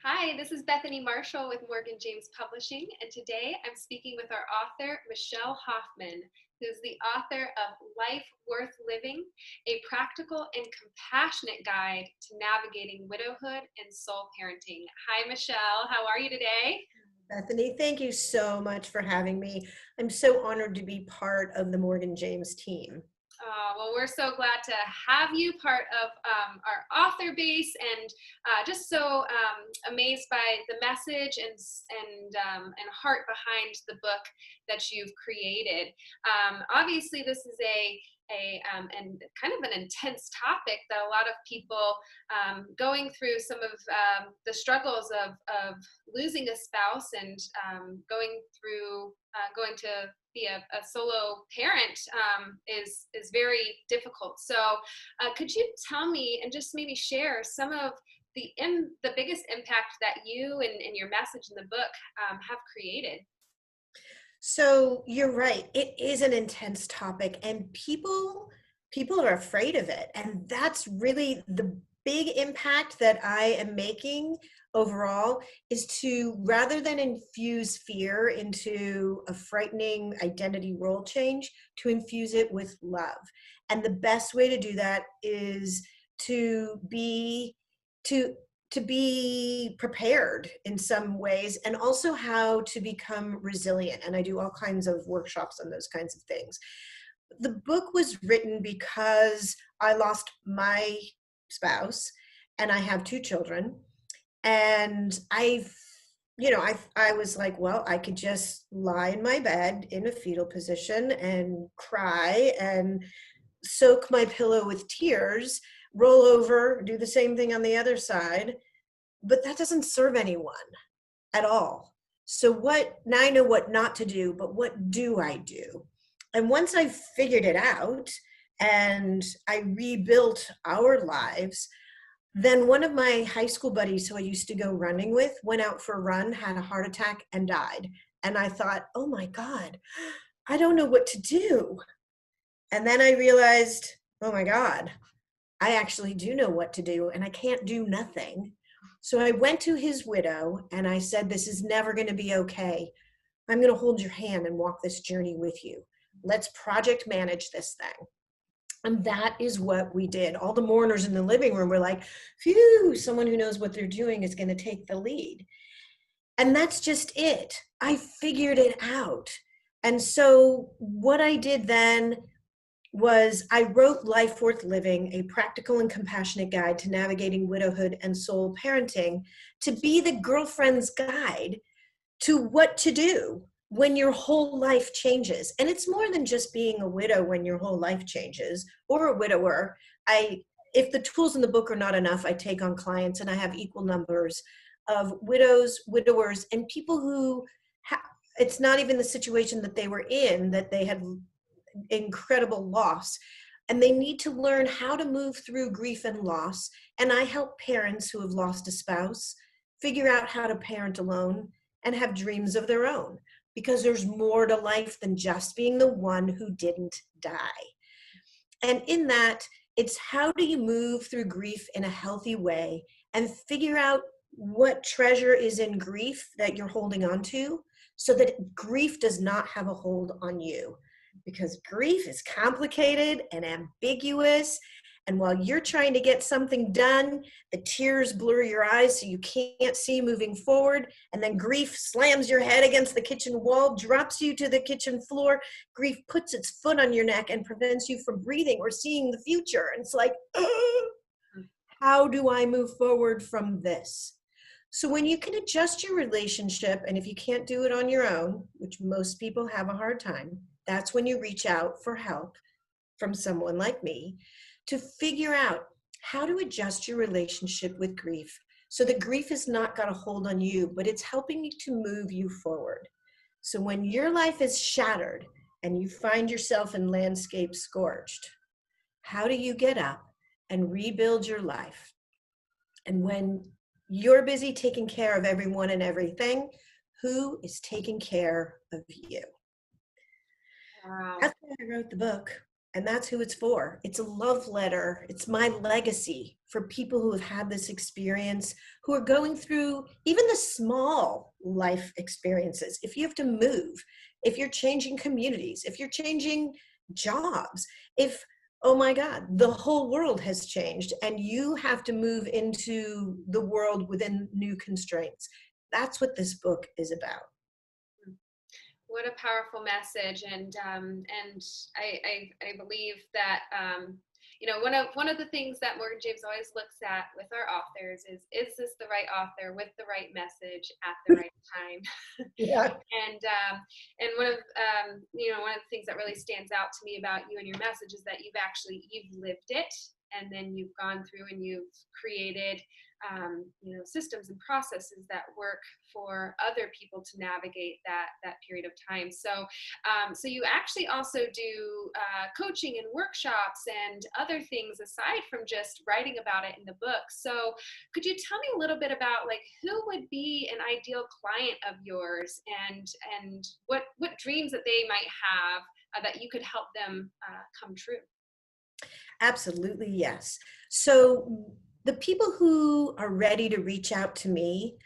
Hi, this is Bethany Marshall with Morgan James Publishing, and today I'm speaking with our author, Michelle Hoffman, who's the author of Life Worth Living, a practical and compassionate guide to navigating widowhood and soul parenting. Hi, Michelle. How are you today? Bethany, thank you so much for having me. I'm so honored to be part of the Morgan James team. Well, we're so glad to have you part of our author base, and just so amazed by the message and heart behind the book that you've created. Obviously, this is and kind of an intense topic that a lot of people going through some of the struggles of losing a spouse and going to be a solo parent is very difficult. So, could you tell me and just maybe share some of the biggest impact that you and your message in the book have created? So you're right. It is an intense topic and people are afraid of it. And that's really the big impact that I am making overall is to rather than infuse fear into a frightening identity role change, to infuse it with love. And the best way to do that is to be to to be prepared in some ways and also how to become resilient. And I do all kinds of workshops on those kinds of things. The book was written because I lost my spouse and I have two children. And I was like, well, I could just lie in my bed in a fetal position and cry and soak my pillow with tears, roll over, do the same thing on the other side, but that doesn't serve anyone at all. So what now I know what not to do, but what do I do? And once I figured it out and I rebuilt our lives, then one of my high school buddies who I used to go running with went out for a run, had a heart attack, and died. And I thought, oh my God, I don't know what to do. And then I realized, oh my God, I actually do know what to do and I can't do nothing. So I went to his widow and I said, this is never going to be okay. I'm going to hold your hand and walk this journey with you. Let's project manage this thing. And that is what we did. All the mourners in the living room were like, phew, someone who knows what they're doing is going to take the lead. And that's just it. I figured it out. And so what I did then was I wrote Life Worth Living, a practical and compassionate guide to navigating widowhood and soul parenting, to be the girlfriend's guide to what to do when your whole life changes. And it's more than just being a widow when your whole life changes, or a widower. If the tools in the book are not enough, I take on clients and I have equal numbers of widows, widowers, and people who it's not even the situation that they were in, that they had incredible loss, and they need to learn how to move through grief and loss. And I help parents who have lost a spouse figure out how to parent alone and have dreams of their own, because there's more to life than just being the one who didn't die. And in that, it's how do you move through grief in a healthy way and figure out what treasure is in grief that you're holding on to, so that grief does not have a hold on you, because grief is complicated and ambiguous. And while you're trying to get something done, the tears blur your eyes so you can't see moving forward. And then grief slams your head against the kitchen wall, drops you to the kitchen floor. Grief puts its foot on your neck and prevents you from breathing or seeing the future. And it's like, how do I move forward from this? So when you can adjust your relationship, and if you can't do it on your own, which most people have a hard time, that's when you reach out for help from someone like me to figure out how to adjust your relationship with grief so that grief has not got a hold on you, but it's helping you to move you forward. So when your life is shattered and you find yourself in landscape scorched, how do you get up and rebuild your life? And when you're busy taking care of everyone and everything, who is taking care of you? Wow. That's why I wrote the book. And that's who it's for. It's a love letter. It's my legacy for people who have had this experience, who are going through even the small life experiences. If you have to move, if you're changing communities, if you're changing jobs, if, oh my God, the whole world has changed and you have to move into the world within new constraints. That's what this book is about. What a powerful message, and I believe that you know, one of the things that Morgan James always looks at with our authors is this the right author with the right message at the right time? Yeah. And one of you know, one of the things that really stands out to me about you and your message is that you've lived it, and then you've gone through and you've created you know, systems and processes that work for other people to navigate that period of time. So so you actually also do coaching and workshops and other things aside from just writing about it in the book. So could you tell me a little bit about, like, who would be an ideal client of yours, and what dreams that they might have that you could help them come true? Absolutely, yes. So the people who are ready to reach out to me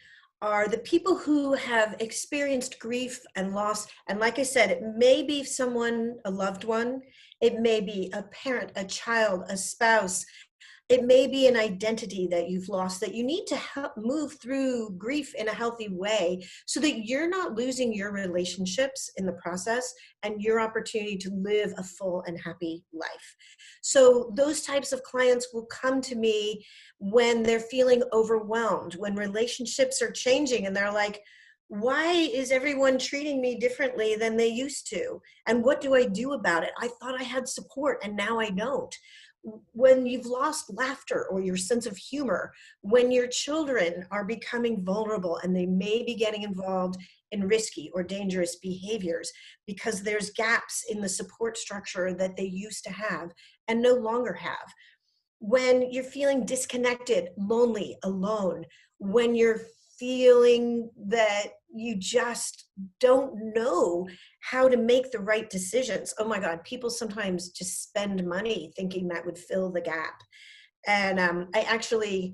are the people who have experienced grief and loss. And like I said, it may be someone, a loved one, it may be a parent, a child, a spouse, it may be an identity that you've lost that you need to help move through grief in a healthy way so that you're not losing your relationships in the process and your opportunity to live a full and happy life. So those types of clients will come to me when they're feeling overwhelmed, when relationships are changing and they're like, why is everyone treating me differently than they used to? And what do I do about it? I thought I had support and now I don't. When you've lost laughter or your sense of humor, when your children are becoming vulnerable and they may be getting involved in risky or dangerous behaviors because there's gaps in the support structure that they used to have and no longer have. When you're feeling disconnected, lonely, alone, when you're feeling that you just don't know how to make the right decisions. Oh my God, people sometimes just spend money thinking that would fill the gap. And I actually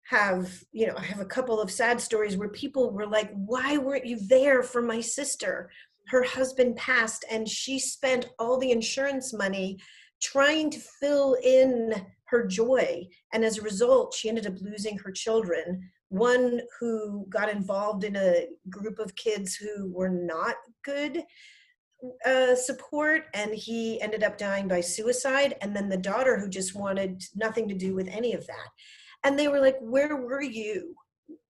have, you know, I have a couple of sad stories where people were like, why weren't you there for my sister? Her husband passed and she spent all the insurance money trying to fill in her joy. And as a result, she ended up losing her children. One who got involved in a group of kids who were not good support, and he ended up dying by suicide. And then the daughter who just wanted nothing to do with any of that. And they were like, where were you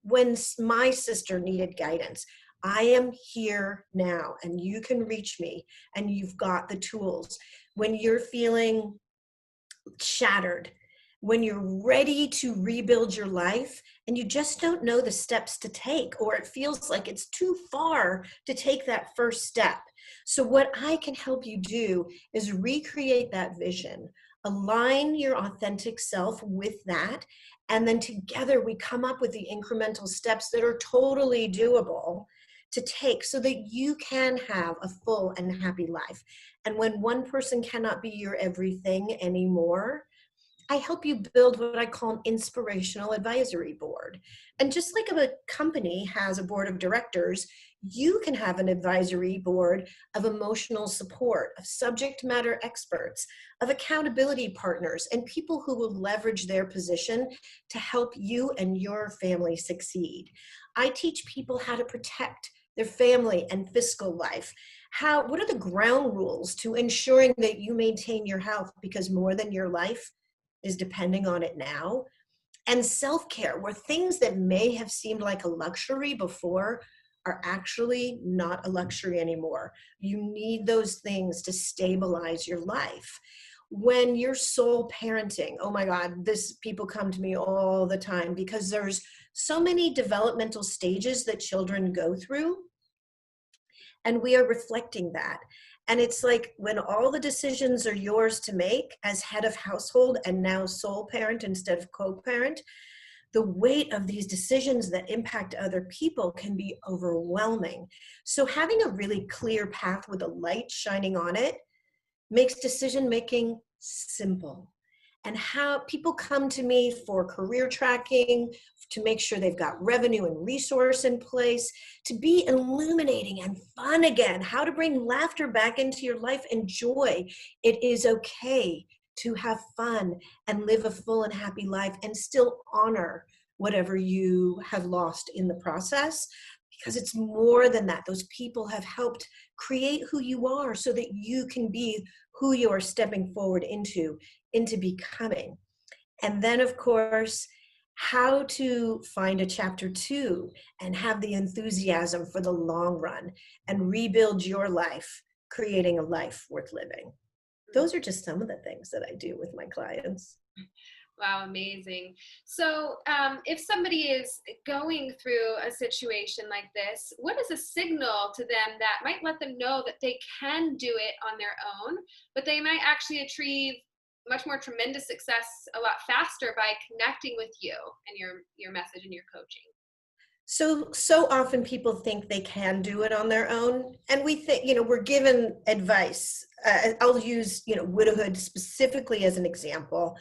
when my sister needed guidance? I am here now and you can reach me and you've got the tools. When you're feeling shattered, when you're ready to rebuild your life and you just don't know the steps to take, or it feels like it's too far to take that first step. So what I can help you do is recreate that vision, align your authentic self with that, and then together we come up with the incremental steps that are totally doable to take so that you can have a full and happy life. And when one person cannot be your everything anymore, I help you build what I call an inspirational advisory board. And just like a company has a board of directors, you can have an advisory board of emotional support, of subject matter experts, of accountability partners, and people who will leverage their position to help you and your family succeed. I teach people how to protect their family and fiscal life. What are the ground rules to ensuring that you maintain your health, because more than your life is depending on it now. And self-care, where things that may have seemed like a luxury before are actually not a luxury anymore. You need those things to stabilize your life. When you're sole parenting, oh my God, people come to me all the time because there's so many developmental stages that children go through, and we are reflecting that. And it's like when all the decisions are yours to make as head of household and now sole parent instead of co-parent, the weight of these decisions that impact other people can be overwhelming. So having a really clear path with a light shining on it makes decision making simple. And how people come to me for career tracking, to make sure they've got revenue and resource in place, to be illuminating and fun again, how to bring laughter back into your life and joy. It is okay to have fun and live a full and happy life and still honor whatever you have lost in the process, because it's more than that. Those people have helped create who you are so that you can be who you are stepping forward into becoming. And then, of course, how to find a chapter 2 and have the enthusiasm for the long run and rebuild your life, creating a life worth living. Those are just some of the things that I do with my clients. Wow, amazing. So, if somebody is going through a situation like this, what is a signal to them that might let them know that they can do it on their own, but they might actually achieve much more tremendous success a lot faster by connecting with you and your message and your coaching? So often people think they can do it on their own, and we think, we're given advice. I'll use, widowhood specifically as an example.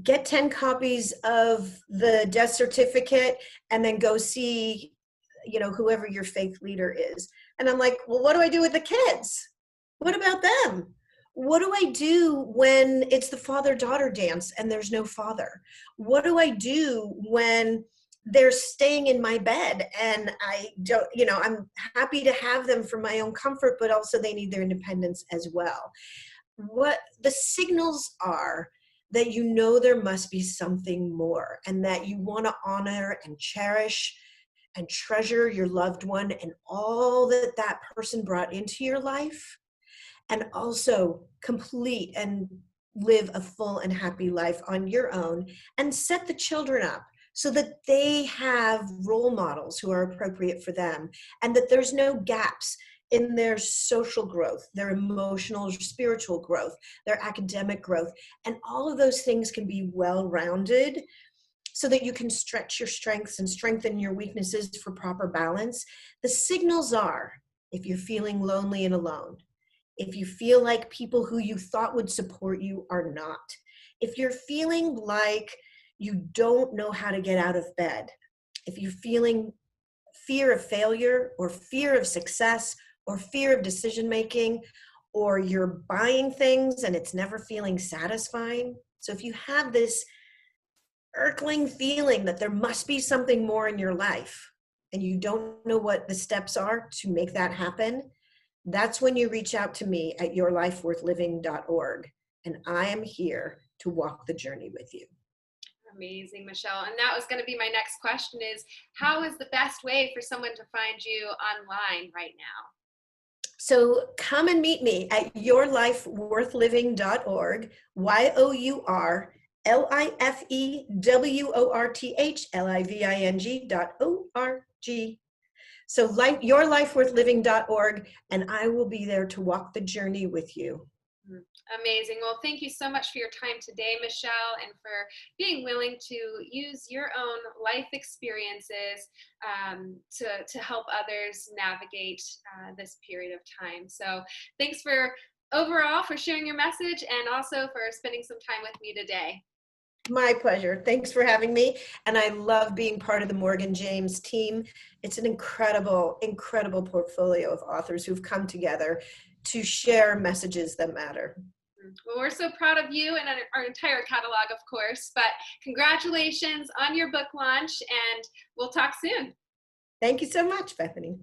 Get 10 copies of the death certificate and then go see, whoever your faith leader is. And I'm like, well, what do I do with the kids? What about them? What do I do when it's the father-daughter dance and there's no father? What do I do when they're staying in my bed and I don't, I'm happy to have them for my own comfort, but also they need their independence as well. What the signals are that there must be something more, and that you want to honor and cherish and treasure your loved one and all that that person brought into your life, and also complete and live a full and happy life on your own, and set the children up so that they have role models who are appropriate for them, and that there's no gaps in their social growth, their emotional, spiritual growth, their academic growth. And all of those things can be well-rounded so that you can stretch your strengths and strengthen your weaknesses for proper balance. The signals are, if you're feeling lonely and alone, if you feel like people who you thought would support you are not, if you're feeling like you don't know how to get out of bed, if you're feeling fear of failure or fear of success or fear of decision making, or you're buying things and it's never feeling satisfying. So if you have this irkling feeling that there must be something more in your life and you don't know what the steps are to make that happen, that's when you reach out to me at yourlifeworthliving.org, and I am here to walk the journey with you. Amazing, Michelle. And that was going to be my next question is, how is the best way for someone to find you online right now? So come and meet me at yourlifeworthliving.org, yourlifeworthliving.org. So yourlifeworthliving.org, and I will be there to walk the journey with you. Amazing. Well, thank you so much for your time today, Michelle, and for being willing to use your own life experiences to help others navigate this period of time. So thanks overall for sharing your message, and also for spending some time with me today. My pleasure. Thanks for having me. And I love being part of the Morgan James team. It's an incredible, incredible portfolio of authors who've come together to share messages that matter. Well, we're so proud of you and our entire catalog, of course, but congratulations on your book launch, and we'll talk soon. Thank you so much, Bethany.